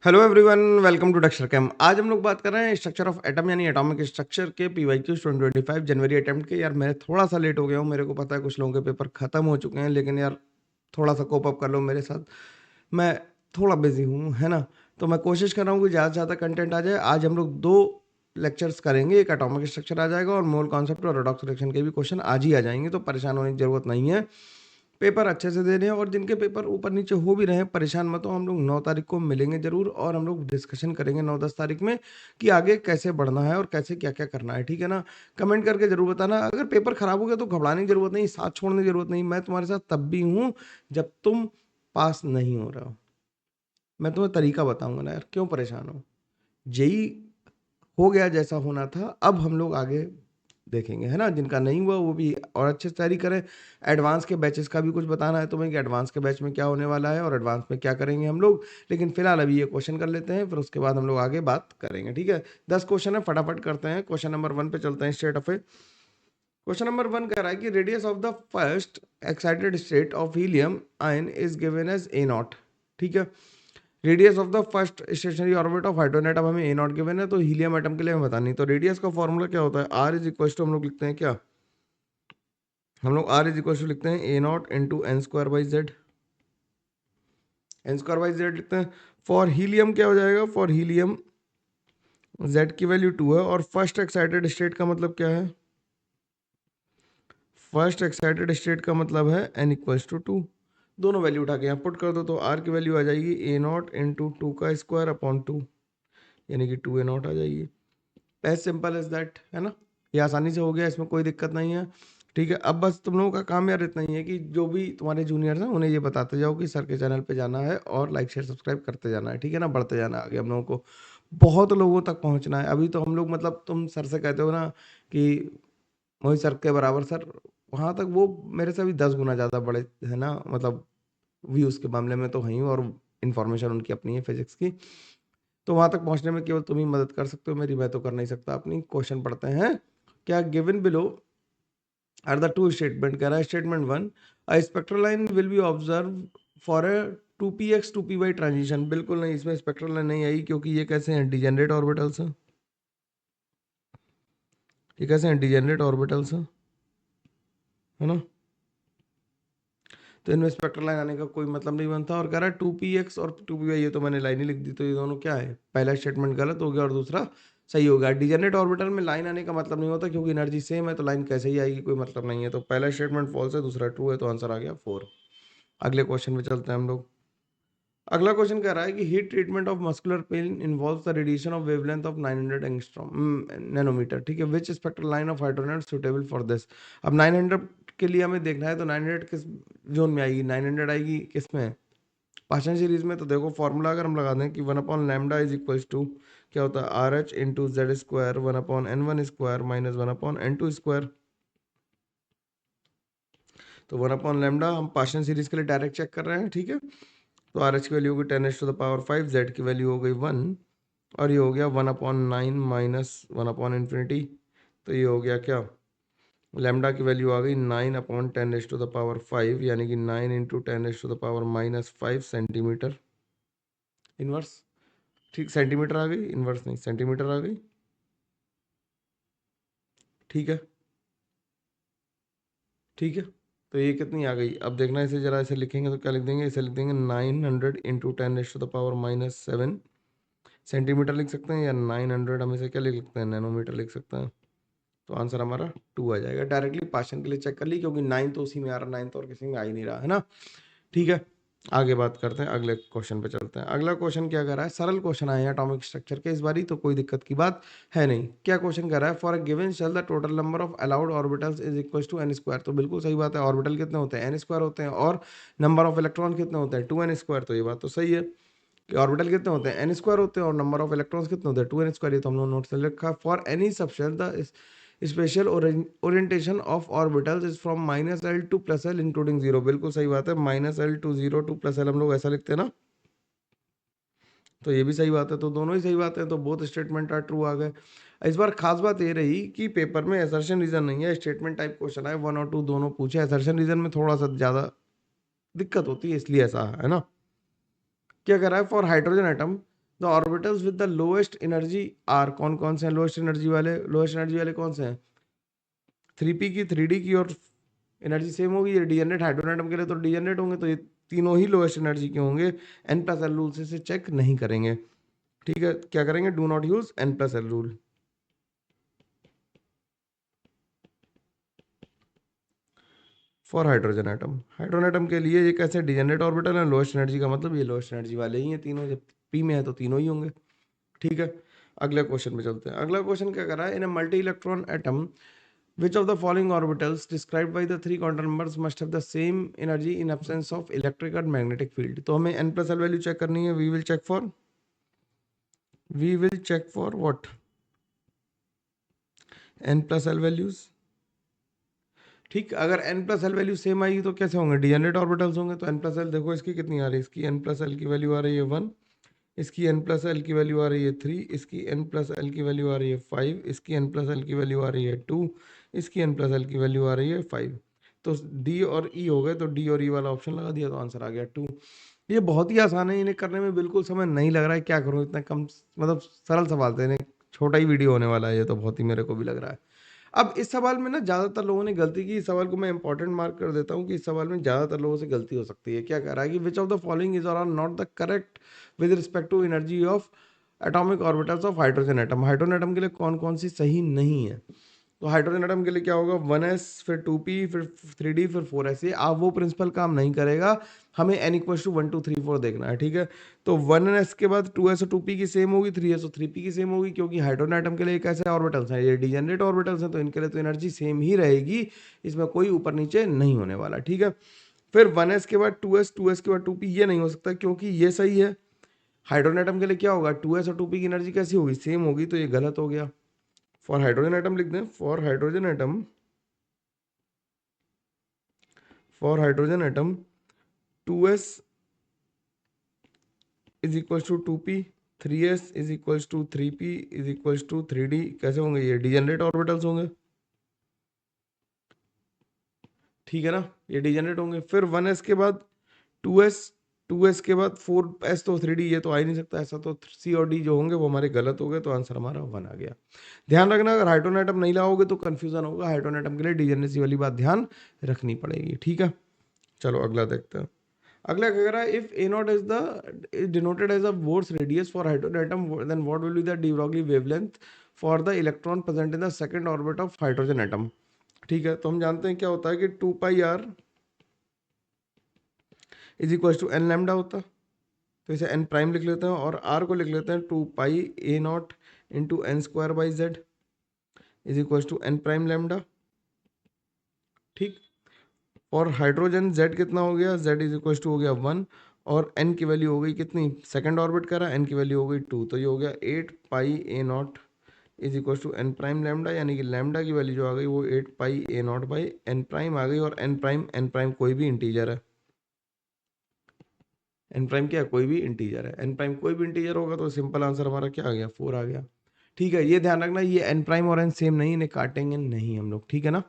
Hello everyone, welcome to doctor chem. आज हम लोग बात कर रहे हैं स्ट्रक्चर ऑफ एटम यानी एटॉमिक स्ट्रक्चर के पीवाईक्यूज 2025 जनवरी अटेम्प्ट के। यार मैं थोड़ा सा लेट हो गया हूँ, मेरे को पता है कुछ लोगों के पेपर खत्म हो चुके हैं, लेकिन यार थोड़ा सा कोप अप कर लो मेरे साथ। मैं थोड़ा बिजी हूँ, है ना। तो मैं कोशिश कर रहा हूँ कि ज़्यादा से ज़्यादा कंटेंट आ जाए। आज हम लोग दो लेक्चर्स करेंगे, एक एटॉमिक स्ट्रक्चर आ जाएगा और मोल कॉन्सेप्ट और रेडॉक्स रिएक्शन के भी क्वेश्चन आज ही आ जाएंगे, तो परेशान होने की जरूरत नहीं है। पेपर अच्छे से दे रहे हैं और जिनके पेपर ऊपर नीचे हो भी रहे हैं परेशान मत हो, हम लोग 9 तारीख को मिलेंगे जरूर और हम लोग डिस्कशन करेंगे 9-10 तारीख में कि आगे कैसे बढ़ना है और कैसे क्या क्या करना है, ठीक है ना। कमेंट करके जरूर बताना। अगर पेपर खराब हो गया तो घबराने की जरूरत नहीं, साथ छोड़ने की जरूरत नहीं। मैं तुम्हारे साथ तब भी हूँ जब तुम पास नहीं हो रहे हो। मैं तुम्हें तरीका बताऊंगा ना यार, क्यों परेशान हो। जेई हो गया जैसा होना था, अब हम लोग आगे देखेंगे, है ना। जिनका नहीं हुआ वो भी और अच्छे से तैयारी करें। एडवांस के बैचेस का भी कुछ बताना है तुम्हें कि एडवांस के बैच में क्या होने वाला है और एडवांस में क्या करेंगे हम लोग। लेकिन फिलहाल अभी ये क्वेश्चन कर लेते हैं, फिर उसके बाद हम लोग आगे बात करेंगे, ठीक है। 10 क्वेश्चन है, फटाफट करते हैं। क्वेश्चन नंबर 1 पे चलते हैं स्ट्रेट अवे। क्वेश्चन नंबर 1 कह रहा है कि radius of the first excited state of helium ion is given as a naught, ठीक है। Radius of the first stationary orbit of hydrogen atom हमें ए नॉट गिवन है, तो हीलियम एटम के लिए हमें बतानी। तो रेडियस का फॉर्मूला क्या होता है, आर इज इक्वल टू हम लोग लिखते हैं क्या, हम लोग आर इज इक्वल टू लिखते हैं A naught into N square by Z. N square by Z लिखते हैं। फॉर हीलियम क्या हो जाएगा, फॉर हीलियम जेड की वैल्यू 2 है और फर्स्ट एक्साइटेड स्टेट का मतलब क्या है, फर्स्ट एक्साइटेड स्टेट का मतलब है एन इक्वल्स टू 2। दोनों वैल्यू उठा के यहाँ पुट कर दो तो आर की वैल्यू आ जाएगी ए नॉट इंटू 2 का स्क्वायर अपॉन 2, यानी कि 2 ए नॉट आ जाएगी। एज सिंपल एज दैट, है ना। ये आसानी से हो गया, इसमें कोई दिक्कत नहीं है, ठीक है। अब बस तुम लोगों का काम यार इतना ही है कि जो भी तुम्हारे जूनियर्स हैं उन्हें ये बताते जाओ कि सर के चैनल पे जाना है और लाइक शेयर सब्सक्राइब करते जाना है, ठीक है ना। बढ़ते जाना है आगे, हम लोगों को बहुत लोगों तक पहुंचना है। अभी तो हम लोग मतलब तुम सर से कहते हो ना कि मोहित सर के बराबर सर, वहां तक वो मेरे से भी 10 गुना ज़्यादा बड़े, है ना। मतलब व्यूज़ के मामले में तो हैं और इन्फॉर्मेशन उनकी अपनी है फिजिक्स की, तो वहां तक पहुंचने में केवल तुम ही मदद कर सकते हो मेरी, मैं तो कर नहीं सकता अपनी। क्वेश्चन पढ़ते हैं। क्या given below are the two statement, कह रहा है statement 1, a spectral line will be observe for a 2px 2py transition. बिल्कुल नहीं, इसमें स्पेक्ट्रल लाइन नहीं आई क्योंकि ये कैसे हैं, डिजेनरेट ऑर्बिटल्स हैं। ये कैसे हैं, डिजेनरेट ऑर्बिटल्स हैं, है ना। तो इनमें स्पेक्ट्रल लाइन आने का कोई मतलब नहीं बनता। और कह रहा है 2px और 2py, ये तो मैंने लाइन ही लिख दी, तो ये दोनों क्या है, पहला स्टेटमेंट गलत हो गया और दूसरा सही हो गया। डिजेनरेट ऑर्बिटल में लाइन आने का मतलब नहीं होता क्योंकि एनर्जी सेम है, तो लाइन कैसे ही आएगी, कोई मतलब नहीं है। तो पहला स्टेटमेंट फॉल्स है, दूसरा ट्रू है, तो आंसर आ गया 4। अगले क्वेश्चन पे चलते हैं हम लोग। अगला क्वेश्चन कह रहा है कि heat treatment of muscular pain involves the radiation of wavelength of 900 angstrom nanometre, ठीक है। Which spectral line of hydrogen suitable for this. अब 900 के लिए हमें देखना है, तो 900 किस जोन में आएगी, 900 आएगी किस में, पाचन सीरीज में। तो देखो फॉर्मूला अगर हम लगा दें कि 1/लैम्डा इज इक्वल टू क्या होता है, R H into Z square 1/n1 square minus 1/n2 square. तो 1/लैम्डा हम पाचन सीरीज के लिए डायरेक्ट चेक कर रहे हैं, ठीक है। तो आर एच की वैल्यू होगी 10⁻⁵, जेड की वैल्यू हो गई 1 और ये हो गया 1/9 माइनस 1/∞। तो ये हो गया क्या, लैम्डा की वैल्यू आ गई 9/10⁻⁵, यानी कि 9 इंटू 10⁻⁻5 सेंटीमीटर इनवर्स, ठीक। सेंटीमीटर आ गई, इनवर्स नहीं, सेंटीमीटर आ गई, ठीक है, ठीक है। तो ये कितनी आ गई, अब देखना इसे जरा, ऐसे लिखेंगे तो क्या लिख देंगे, इसे लिख देंगे 900 इंटू 10⁻⁻7 सेंटीमीटर लिख सकते हैं, या 900 हम इसे क्या लिख सकते हैं, नैनोमीटर लिख सकते हैं। तो आंसर हमारा 2 आ जाएगा। डायरेक्टली पार्शियल के लिए चेक कर ली क्योंकि 9 तो उसी में आ रहा, 9 तो और किसी में आ ही नहीं रहा, है ना। ठीक है, आगे बात करते हैं, अगले क्वेश्चन पे चलते हैं। अगला क्वेश्चन क्या कर रहा है, सरल क्वेश्चन आए हैं एटॉमिक स्ट्रक्चर के इस बारी, तो कोई दिक्कत की बात है नहीं। क्या क्वेश्चन कर रहा है, for a given shell the total number of allowed orbitals is equal to n square. तो बिल्कुल सही बात है, ऑर्बिटल कितने होते हैं, एन स्क्वायर होते हैं, और नंबर ऑफ इलेक्ट्रॉन कितने होते हैं, 2n स्क्वायर। तो ये बात तो सही है कि ऑर्बिटल कितने होते हैं, एन स्क्वायर होते हैं, और नंबर ऑफ इलेक्ट्रॉन्स कितने होते हैं, 2n स्क्वायर। ये तो हम लोग नोट से लिखा। For any subshell the special orientation of orbitals is from -l to +l including zero. बिल्कुल सही बात है, -l टू 0 टू +l हम लोग ऐसा लिखते हैं ना, तो ये भी सही बात है। तो दोनों ही सही बात है, तो बोथ स्टेटमेंट आर ट्रू आ गए। इस बार खास बात ये रही कि पेपर में असर्शन रीजन नहीं है, स्टेटमेंट टाइप क्वेश्चन है, 1 और 2 दोनों पूछे। असर्शन रीजन में थोड़ा सा ज्यादा दिक्कत होती है, इसलिए ऐसा है ना। क्या कर रहा है, for hydrogen atom the orbitals with the lowest energy are, कौन कौन से हैं लोएस्ट एनर्जी वाले? लोएस्ट एनर्जी वाले कौन से हैं? 3p की, 3d की, और एनर्जी सेम होगी। ये डीजेनरेट हाइड्रोजन एटम के लिए तो डीजेनरेट होंगे, तो ये तीनों ही लोएस्ट एनर्जी के होंगे। n प्लस एल रूल से चेक नहीं करेंगे, ठीक है। क्या करेंगे? Do not use n plus L rule. For hydrogen atom, hydrogen atom के लिए ये कैसे डीजेनरेट ऑर्बिटल है, लोएस्ट एनर्जी का मतलब ये लोएस्ट एनर्जी वाले ही हैं तीनों, जब p में है तो तीनों ही होंगे, ठीक है। अगले क्वेश्चन में चलते हैं। अगला क्वेश्चन क्या कर रहा है? In a multi electron atom which of the following orbitals described by the three quantum numbers must have the same energy in absence of electric and magnetic field? तो हमें n plus l value check करनी है। we will check for what? n plus l values, ठीक। अगर n plus L value same आएगी तो कैसे होंगे? डीजेनरेट ऑर्बिटल्स होंगे। तो n प्लस एल देखो इसकी कितनी आ रही है, इसकी n प्लस एल की वैल्यू आ रही है 1, इसकी n प्लस एल की वैल्यू आ रही है 3, इसकी n प्लस एल की वैल्यू आ रही है 5, इसकी n प्लस एल की वैल्यू आ रही है 2, इसकी n प्लस एल की वैल्यू आ रही है 5। तो D और E हो गए, तो D और E वाला ऑप्शन लगा दिया तो आंसर आ गया 2। ये बहुत ही आसान है, इन्हें करने में बिल्कुल समय नहीं लग रहा है। क्या करूँ, इतना कम, मतलब सरल सवाल थे, इन्हें छोटा ही वीडियो होने वाला है ये तो, बहुत ही मेरे को भी लग रहा है। अब इस सवाल में ना ज़्यादातर लोगों ने गलती की। इस सवाल को मैं इंपॉर्टेंट मार्क कर देता हूँ कि इस सवाल में ज़्यादातर लोगों से गलती हो सकती है। क्या कह रहा है कि which of the following is और are not the correct with respect to energy of atomic orbitals of hydrogen atom. Hydrogen atom के लिए कौन कौन सी सही नहीं है? तो हाइड्रोजन एटम के लिए क्या होगा? 1s, फिर 2p, फिर 3d, फिर 4s। ये आप वो प्रिंसिपल काम नहीं करेगा, हमें n इक्वल टू 1 2 3 4 देखना है, ठीक है। तो 1s के बाद 2s और 2p की सेम होगी, 3s और 3p की सेम होगी, क्योंकि हाइड्रोजन एटम के लिए एक ऐसे ऑर्बिटल्स हैं, ये डीजेनरेट ऑर्बिटल्स हैं, तो इनके लिए तो एनर्जी सेम ही रहेगी, इसमें कोई ऊपर नीचे नहीं होने वाला, ठीक है। फिर 1s के बाद 2s, 2s के बाद 2p, ये नहीं हो सकता क्योंकि ये सही है। हाइड्रोजन एटम के लिए क्या होगा? 2s और 2p की एनर्जी कैसी होगी? सेम होगी, तो ये गलत हो गया। फॉर हाइड्रोजन एटम लिख दें, for hydrogen atom 2s is equal to 2p, 3s is equal to 3p is equal to 3d। कैसे होंगे? ये डीजेनरेट ऑर्बिटल्स होंगे, ठीक है ना, ये डीजेनरेट होंगे। फिर 1s के बाद 2s, 2s के बाद 4s, तो 3d, ये तो आ ही नहीं सकता ऐसा, तो c और d जो होंगे वो हमारे गलत हो गए, तो आंसर हमारा 1 आ गया। ध्यान रखना, अगर हाइड्रोजन एटम नहीं लाओगे तो कंफ्यूजन होगा। हाइड्रोजन एटम के लिए डीजेनरेसी वाली बात ध्यान रखनी पड़ेगी, ठीक है। चलो अगला देखते हैं। अगला क्या कह रहा है? If a not is the denoted as a Bohr's radius for hydrogen atom, then what will be the de Broglie wavelength for the electron present in the second orbit of hydrogen atom, ठीक है। तो हम जानते हैं क्या होता है कि 2 pi R is equal to N lambda होता है, तो इसे एन प्राइम लिख लेते हैं, और आर को लिख लेते हैं 2 pi A naught into N square by Z is equal to N prime lambda, ठीक। और हाइड्रोजन Z कितना हो गया? Z इज इक्वल टू हो गया 1, और n की वैल्यू हो गई कितनी? सेकंड ऑर्बिट कर रहा है, n की वैल्यू हो गई 2, तो ये हो गया 8 pi A not is equal to N prime lambda, यानी कि लैम्डा की वैल्यू जो आ गई वो 8 pi A not by N prime आ गई। और एन प्राइम कोई भी इंटीजर है, एन प्राइम क्या है? कोई भी इंटीजर है। एन प्राइम कोई भी इंटीजर होगा तो सिंपल आंसर हमारा क्या आ गया? 4 आ गया, ठीक है। ये ध्यान रखना, ये एन प्राइम और एन सेम नहीं, इन्हें काटेंगे नहीं हम लोग, ठीक है ना।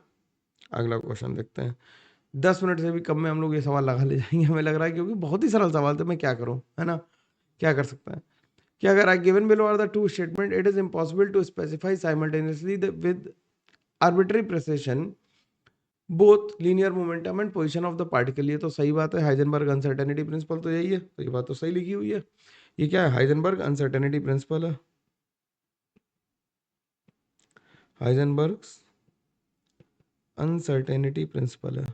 अगला क्वेश्चन देखते हैं। 10 मिनट से भी कम में हम लोग ये सवाल लगा ले जाएंगे, हमें लग रहा है, क्योंकि बहुत ही सरल सवाल था। मैं क्या करूं, है ना, क्या कर सकता है? क्या कर रहा है? Given below are the two statement, it is impossible to specify simultaneously with arbitrary precision both linear momentum and position of the particle. ये तो सही बात है, हाइजेनबर्ग अनसर्टेनिटी प्रिंसिपल तो यही है, तो ये बात तो सही लिखी हुई है। ये क्या है? हाइजेनबर्ग अनसर्टेनिटी प्रिंसिपल है, हाइजेनबर्ग अनसर्टेनिटी प्रिंसिपल है,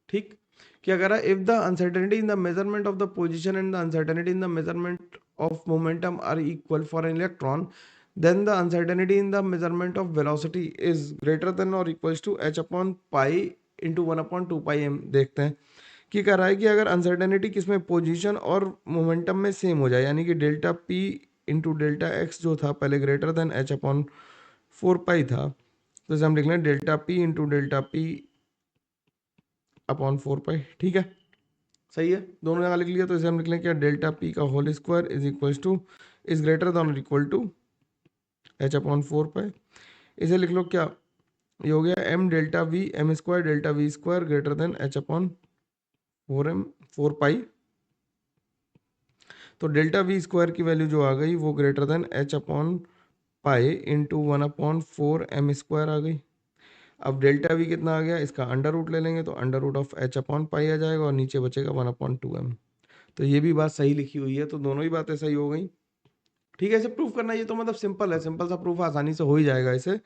ठीक। क्या कह रहा है? If the uncertainty in the measurement of the position and the uncertainty in the measurement of momentum are equal for an electron, then the uncertainty in the measurement of velocity is greater than or equals to h upon pi into 1 upon 2 pi m। देखते हैं कि कह रहा है कि अगर uncertainty किसमें? Position और मोमेंटम में सेम हो जाए, यानी कि delta p into delta x जो था पहले ग्रेटर देन h अपॉन 4 पाई था, तो इसे हम लिख लें delta p into delta p upon 4 पाई, ठीक है, सही है। दोनों जगह लिख लिया, तो इसे हम लिख लें क्या? डेल्टा p का whole square is equal to is greater than और equal to h upon 4 pi. इसे लिख लो क्या? ये हो गया m delta v, m square delta v square greater than h upon 4 pi तो डेल्टा वी स्क्वायर की वैल्यू जो आ गई वो greater than h upon pi into 1/4 m² आ गई। अब डेल्टा वी कितना आ गया, इसका अंडर रूट ले लेंगे तो under root of H upon pi आ जाएगा और नीचे बचेगा 1/2m। तो ये भी बात सही लिखी हुई है, तो दोनों ही बातें सही हो गई। ठीक है, इसे प्रूफ करना ये तो मतलब सिंपल है, सिंपल सा प्रूफ आसानी से हो ही जाएगा इसे।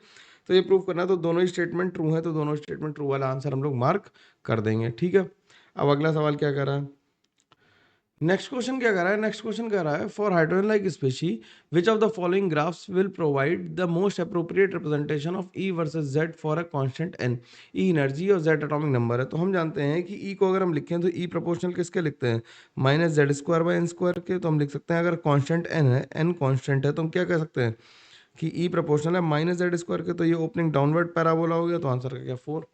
तो ये प्रूफ करना है तो दोनों ही स्टेटमेंट ट्रू है, तो दोनों स्टेटमेंट ट्रू वाला आंसर हम लोग मार्क कर देंगे। ठीक है, अब अगला सवाल क्या कर रहा है, नेक्स्ट क्वेश्चन क्या कर रहा है, नेक्स्ट क्वेश्चन कह रहा है for hydrogen like species which of the following graphs will provide the most appropriate representation of E versus Z for a constant n. E energy और जेड एटॉमिक नंबर है, तो हम जानते हैं कि ई को अगर हम लिखें तो ई प्रोपोर्शनल किसके लिखते हैं, -z²/n² के। तो हम लिख सकते हैं अगर कांस्टेंट एन है, एन कांस्टेंट है, तो हम क्या कह सकते हैं कि ई प्रोपोर्शनल है -z² के। तो ये ओपनिंग डाउनवर्ड पैराबोला हो गया, तो आंसर का क्या 4।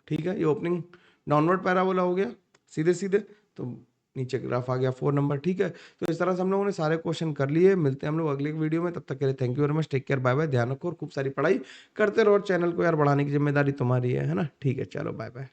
ठीक है, ये ओपनिंग डाउनवर्ड पैराबोला हो गया सीधे सीधे, तो नीचे ग्राफ आ गया 4 नंबर। ठीक है, तो इस तरह से हम लोगों ने सारे क्वेश्चन कर लिए। मिलते हैं हम लोग अगले वीडियो में, तब तक के लिए thank you very much, take care, bye bye, ध्यान रखो और खूब सारी पढ़ाई करते रहो। चैनल को यार बढ़ाने की जिम्मेदारी तुम्हारी है ना। ठीक है, चलो बाय बाय।